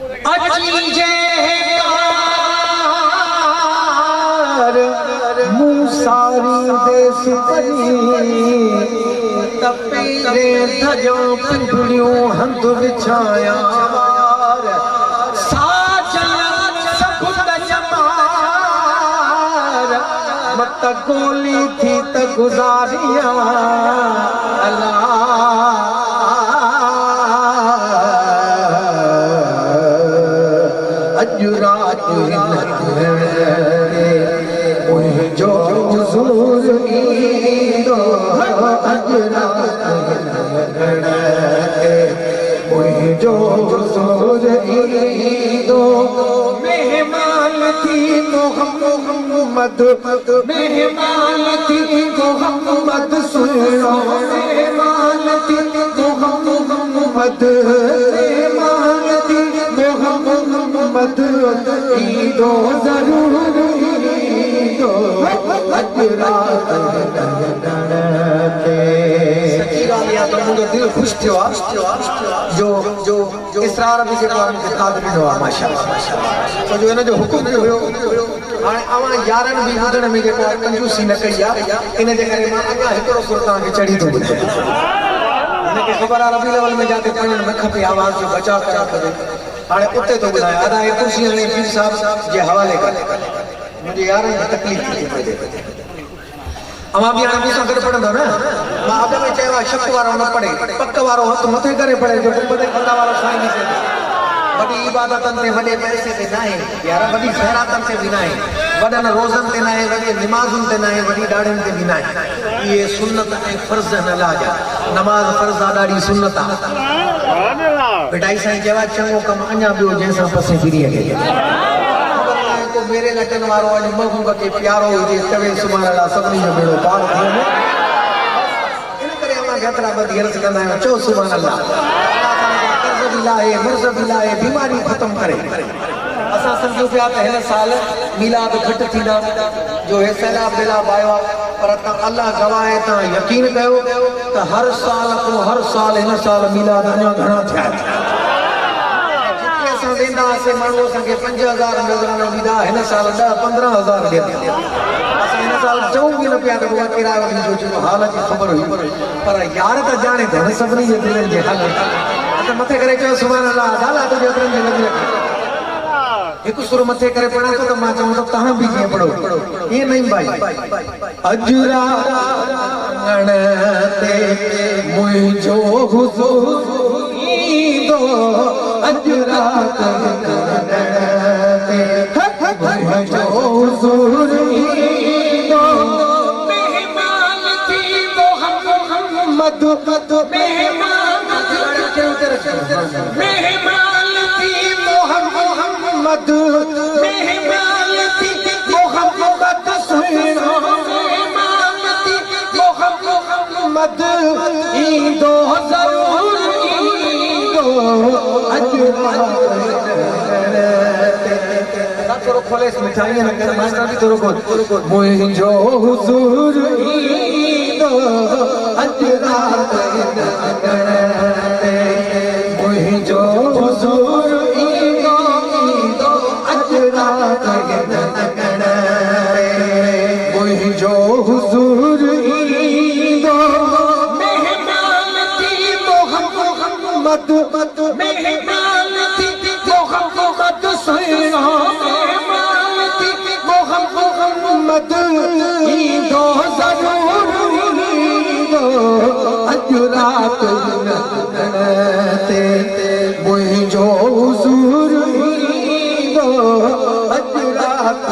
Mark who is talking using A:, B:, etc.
A: अची जे कार मूसारी देस पनी तपेरे धजो पिंपड़ियों हंध विछाया साजन सब जमार मत गोली थी त गुजारिया अल्लाह रात जो हुजूर ईंदो अज जो हुजूर ईंदो मेहमान थी मोहम्मद मेहमान थी मोहम्मद सुनो मेहमान थी मोहम्मद मेहमान थी मोहम्मद ईंदो जरूर ईंदो अज रात सच्ची ॻाल्हि इहा त मुंहिंजो दिलि ख़ुशि थियो आहे जो इसरार बि जेको आहे मूंखे साथ ॾिनो आहे माशाअल्लाह छो जो हिन जो हुकुम बि हुयो हाणे अवां यारनि बि ॿुधण में जेको आहे कंजूसी न कई आहे इन जे करे मां अञा हिकिड़ो सुर तव्हांखे चढ़ी थो ॿुधायां हिनखे ख़बर आहे रबी अवल में जाते पढ़णु न खपे आवाज़ जो बचाव करणु खपे हाणे उते थो ॿुधायां अदा कुर्सी हाणे पीर साहिब जे हवाले करे मुंहिंजे यारनि खे तकलीफ़ थी पए अवां बि हाणे मूंसां गॾु पढ़ंदो न मां अॻ में चयो आहे शक वारो न पढ़े पक वारो हथु मथे करे पढ़े जो गुंबद खंदा वारो साईं बि चए वॾी इबादतनि ते वॾे पैसे ते न आहे यार वॾी ख़ैरातनि ते बि न आहे वॾनि रोज़नि ते न आहे वॾी निमाज़ुनि ते न आहे वॾी ॾाढ़ियुनि ते बि न आहे इहे सुन्नत ऐं फ़र्ज़ न लाजा नमाज़ फ़र्ज़ आहे ॾाढी सुन्नत आहे पिटाई साईं चयो आहे चङो कमु अञा ॿियो जंहिंसां पसे फिरी अचे को मेरे लटन वारो अॼु महबूब खे प्यारो हुजे चवे सुभाणे अलाह सभिनी जो बेड़ो पार थियो न इन करे असां केतिरा ॿधी अर्ज़ कंदा आहियूं चओ सुभाणे अलाह कर्ज़ बि लाहे मुर्ज़ बि लाहे बीमारी ख़तमु करे असां सम्झूं पिया त हिन साल मीलाद घटि थींदा जो हे सैलाब बेलाब आयो आहे पर तव्हां अलाह गवाह आहे तव्हां यकीन कयो त हर साल हिन साल मीलाद अञा घणा थिया वेंदा हुआसीं माण्हू असांखे 5000 नज़राना ॾींदा हिन साल 10-15,000 ॾींदा असां हिन साल चऊं बि न पिया त उहा किरायो ॾींदो छो हाल जी ख़बर हुई पर यार त ॼाणे थो न सभिनी जे दिलनि जे हाल असां मथे करे चयो सुभाणे अलाह अलाह तुंहिंजे हथनि जे लॻी रखे हिकु सुर मथे करे पढ़ां थो त मां चवां थो तव्हां बि कीअं पढ़ो ईअं नहीं भाई अॼु रात ते मुंहिंजो हुज़ूर ईंदो अॼु रात मुंहिंजो हुज़ूर ईंदो मेहमान थी मोहम्मद मेहमान थी मोहम्मद मेहमान थी मोहम्मद सुनो मेहमान थी मोहम्मद ईंदो ज़रूर ईंदो अॼु थोरो खोलेस मिठाई न कर मास्टर बि थोरो खोल मुंहिंजो हुज़ूर ईंदो अॼु रात मुंहिंजो हुज़ूर ईंदो अॼु रात मुंहिंजो हुज़ूर ईंदो मेहमान थी मोहम्मद मेहमान थी मोहम्मद सुनो मेहमान थी मोहम्मद ईंदो ज़रूर ईंदो अॼु रात ते मुंहिंजो हुज़ूर ईंदो अॼु रात